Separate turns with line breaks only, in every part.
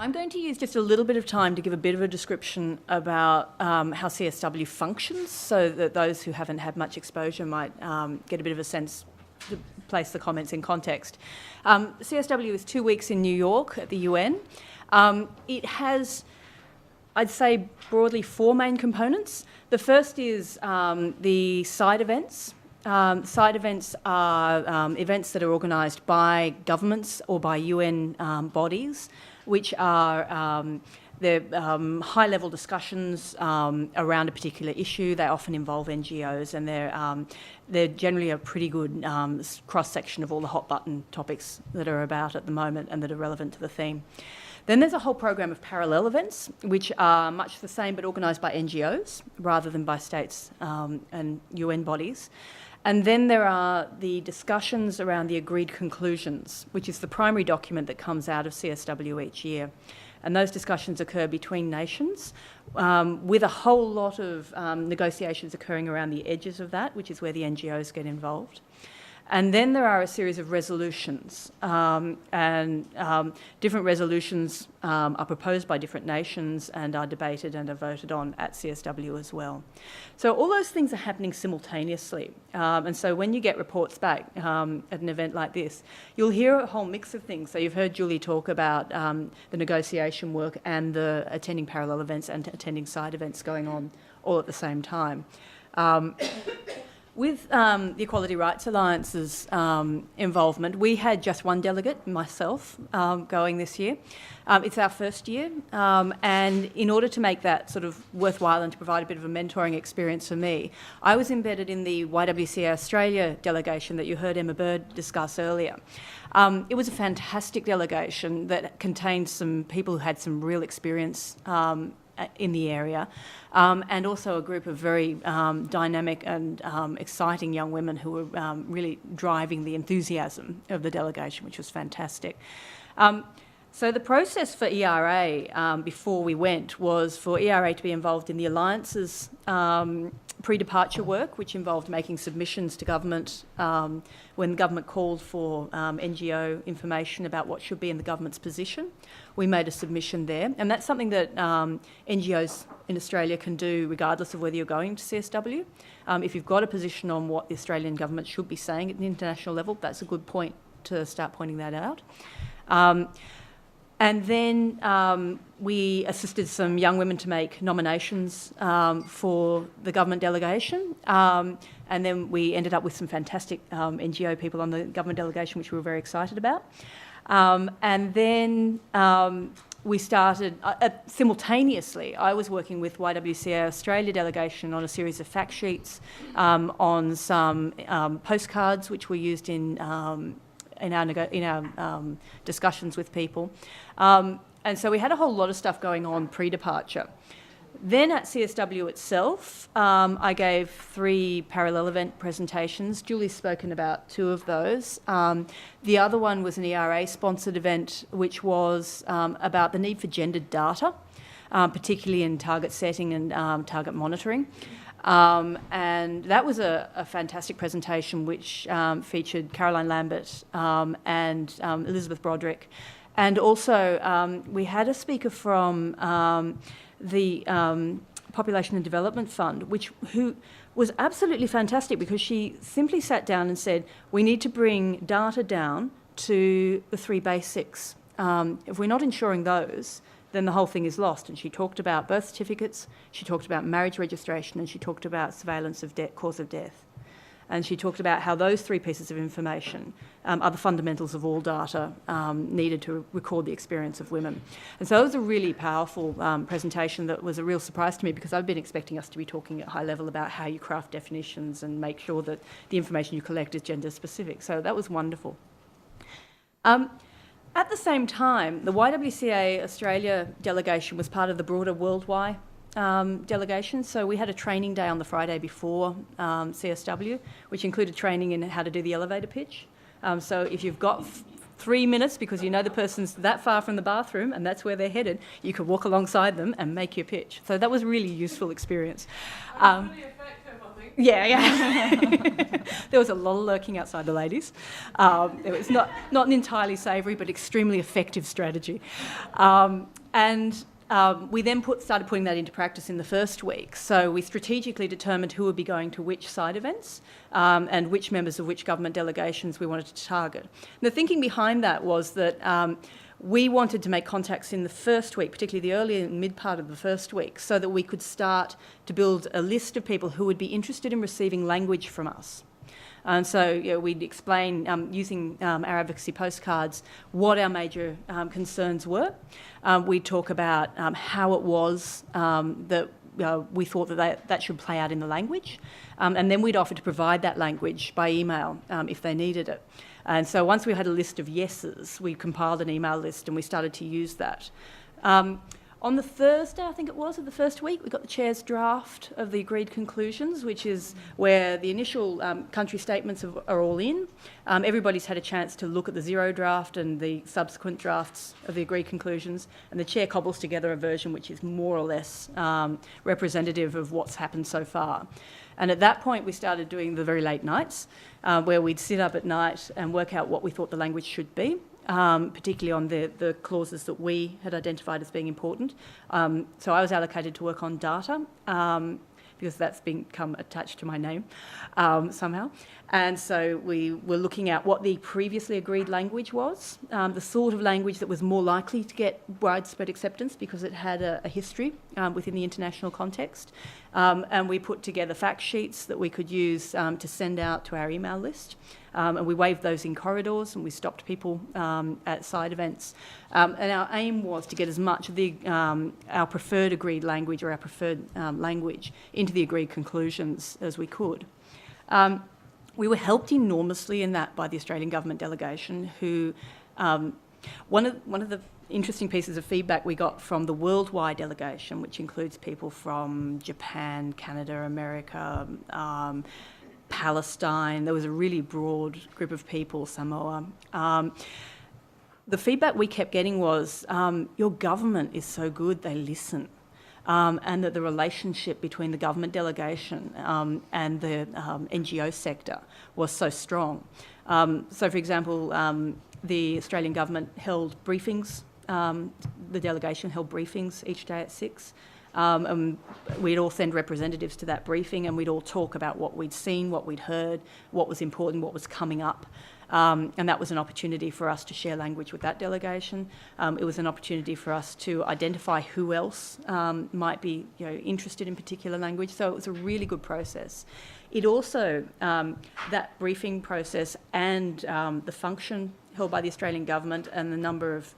I'm going to use just a little bit of time to give a bit of a description about how CSW functions, so that those who haven't had much exposure might get a bit of a sense to place the comments in context. CSW is 2 weeks in New York at the UN. It has, I'd say, broadly 4 main components. The first is the side events. Side events are events that are organised by governments or by UN bodies, which are high-level discussions around a particular issue. They often involve NGOs, and they're generally a pretty good cross-section of all the hot-button topics that are about at the moment and that are relevant to the theme. Then there's a whole program of parallel events, which are much the same but organised by NGOs rather than by states and UN bodies. And then there are the discussions around the agreed conclusions, which is the primary document that comes out of CSW each year. And those discussions occur between nations, with a whole lot of negotiations occurring around the edges of that, which is where the NGOs get involved. And then there are a series of resolutions, different resolutions are proposed by different nations and are debated and are voted on at CSW as well. So all those things are happening simultaneously. And so when you get reports back at an event like this, you'll hear a whole mix of things. So you've heard Julie talk about the negotiation work and the attending parallel events and attending side events going on all at the same time. With the Equality Rights Alliance's involvement, we had just one delegate, myself, going this year. It's our first year, and in order to make that sort of worthwhile and to provide a bit of a mentoring experience for me, I was embedded in the YWCA Australia delegation that you heard Emma Bird discuss earlier. It was a fantastic delegation that contained some people who had some real experience in the area, and also a group of very dynamic and exciting young women who were really driving the enthusiasm of the delegation, which was fantastic. So the process for ERA before we went was for ERA to be involved in the Alliance's pre-departure work, which involved making submissions to government when the government called for NGO information about what should be in the government's position. We made a submission there, and that's something that NGOs in Australia can do regardless of whether you're going to CSW. If you've got a position on what the Australian government should be saying at the international level, that's a good point to start pointing that out. And then we assisted some young women to make nominations for the government delegation. And then we ended up with some fantastic NGO people on the government delegation, which we were very excited about. And then we started, simultaneously, I was working with YWCA Australia delegation on a series of fact sheets, on some postcards which were used in our discussions with people. And so we had a whole lot of stuff going on pre-departure. Then at CSW itself, I gave 3 parallel event presentations. Julie's spoken about 2 of those. The other one was an ERA-sponsored event, which was about the need for gendered data, particularly in target setting and target monitoring. And that was a fantastic presentation which featured Caroline Lambert and Elizabeth Broderick. And also we had a speaker from the Population and Development Fund, who was absolutely fantastic because she simply sat down and said, we need to bring data down to the 3 basics. If we're not ensuring those, then the whole thing is lost. And she talked about birth certificates, she talked about marriage registration, and she talked about surveillance of cause of death. And she talked about how those 3 pieces of information are the fundamentals of all data needed to record the experience of women. And so it was a really powerful presentation that was a real surprise to me, because I've been expecting us to be talking at high level about how you craft definitions and make sure that the information you collect is gender specific. So that was wonderful. At the same time, the YWCA Australia delegation was part of the broader worldwide delegation. So we had a training day on the Friday before CSW, which included training in how to do the elevator pitch. So if you've got 3 minutes because you know the person's that far from the bathroom and that's where they're headed, you could walk alongside them and make your pitch. So that was a really useful experience.
Really effective, I think.
Yeah. There was a lot of lurking outside the ladies. It was not an entirely savoury but extremely effective strategy. We then started putting that into practice in the first week. So we strategically determined who would be going to which side events and which members of which government delegations we wanted to target. And the thinking behind that was that we wanted to make contacts in the first week, particularly the early and mid part of the first week, so that we could start to build a list of people who would be interested in receiving language from us. And so we'd explain, using our advocacy postcards, what our major concerns were. We'd talk about how it was that we thought that should play out in the language. And then we'd offer to provide that language by email if they needed it. And so once we had a list of yeses, we compiled an email list and we started to use that. On the Thursday, I think it was, of the first week, we got the chair's draft of the agreed conclusions, which is where the initial country statements are all in. Everybody's had a chance to look at the zero draft and the subsequent drafts of the agreed conclusions, and the chair cobbles together a version which is more or less representative of what's happened so far. And at that point, we started doing the very late nights, where we'd sit up at night and work out what we thought the language should be. Particularly on the clauses that we had identified as being important. So I was allocated to work on data because that's become attached to my name somehow. And so we were looking at what the previously agreed language was, the sort of language that was more likely to get widespread acceptance because it had a history within the international context. And we put together fact sheets that we could use to send out to our email list. And we waved those in corridors and we stopped people at side events. And our aim was to get as much of our preferred agreed language or our preferred language into the agreed conclusions as we could. We were helped enormously in that by the Australian government delegation, who one of the interesting pieces of feedback we got from the worldwide delegation, which includes people from Japan, Canada, America, Palestine. There was a really broad group of people, Samoa. The feedback we kept getting was, your government is so good, they listen. And that the relationship between the government delegation and the NGO sector was so strong. So, for example, the Australian government held briefings, the delegation held briefings each day at 6. And we'd all send representatives to that briefing and we'd all talk about what we'd seen, what we'd heard, what was important, what was coming up. And that was an opportunity for us to share language with that delegation. It was an opportunity for us to identify who else might be interested in particular language. So it was a really good process. It also, that briefing process and the function held by the Australian government and the number of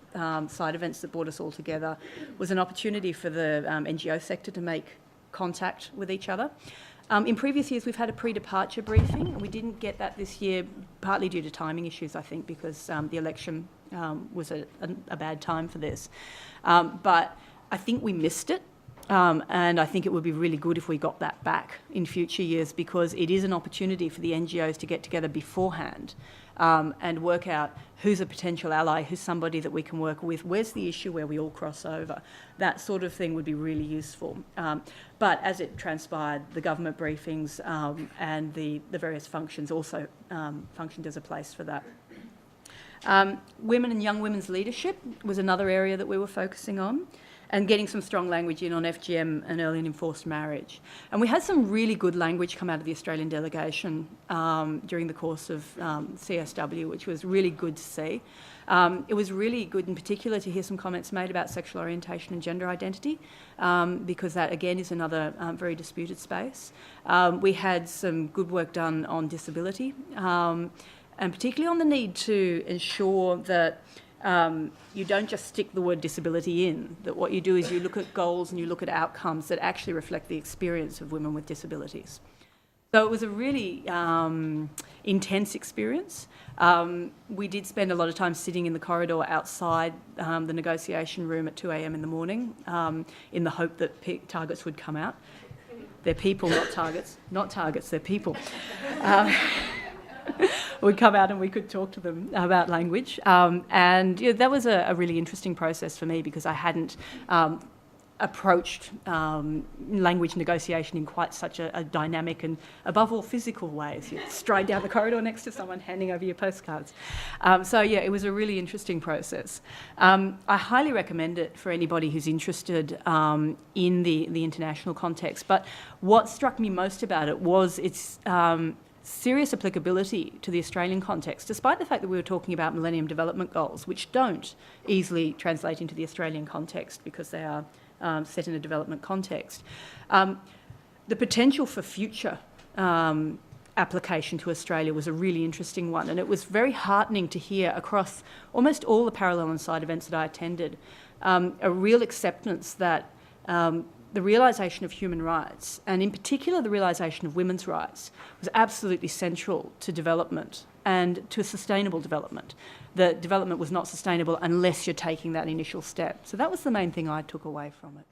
side events that brought us all together was an opportunity for the NGO sector to make contact with each other. In previous years, we've had a pre-departure briefing, and we didn't get that this year, partly due to timing issues, I think, because the election was a bad time for this. But I think we missed it, and I think it would be really good if we got that back in future years, because it is an opportunity for the NGOs to get together beforehand and work out who's a potential ally, who's somebody that we can work with, where's the issue where we all cross over. That sort of thing would be really useful. But as it transpired, the government briefings and the various functions also functioned as a place for that. Women and young women's leadership was another area that we were focusing on, and getting some strong language in on FGM and early and enforced marriage. And we had some really good language come out of the Australian delegation during the course of CSW, which was really good to see. It was really good in particular to hear some comments made about sexual orientation and gender identity, because that again is another very disputed space. We had some good work done on disability, and particularly on the need to ensure that you don't just stick the word disability in, that what you do is you look at goals and you look at outcomes that actually reflect the experience of women with disabilities. So it was a really intense experience. We did spend a lot of time sitting in the corridor outside the negotiation room at 2 a.m. in the morning in the hope that targets would come out. They're people, not targets. Not targets, they're people. Would come out and we could talk to them about language. And that was a really interesting process for me, because I hadn't approached language negotiation in quite such a dynamic and, above all, physical way. You stride down the corridor next to someone handing over your postcards. So yeah, it was a really interesting process. I highly recommend it for anybody who's interested in the international context. But what struck me most about it was its serious applicability to the Australian context, despite the fact that we were talking about Millennium Development Goals, which don't easily translate into the Australian context because they are set in a development context. The potential for future application to Australia was a really interesting one, and it was very heartening to hear across almost all the parallel and side events that I attended a real acceptance that the realisation of human rights, and in particular the realisation of women's rights, was absolutely central to development and to sustainable development. The development was not sustainable unless you're taking that initial step. So that was the main thing I took away from it.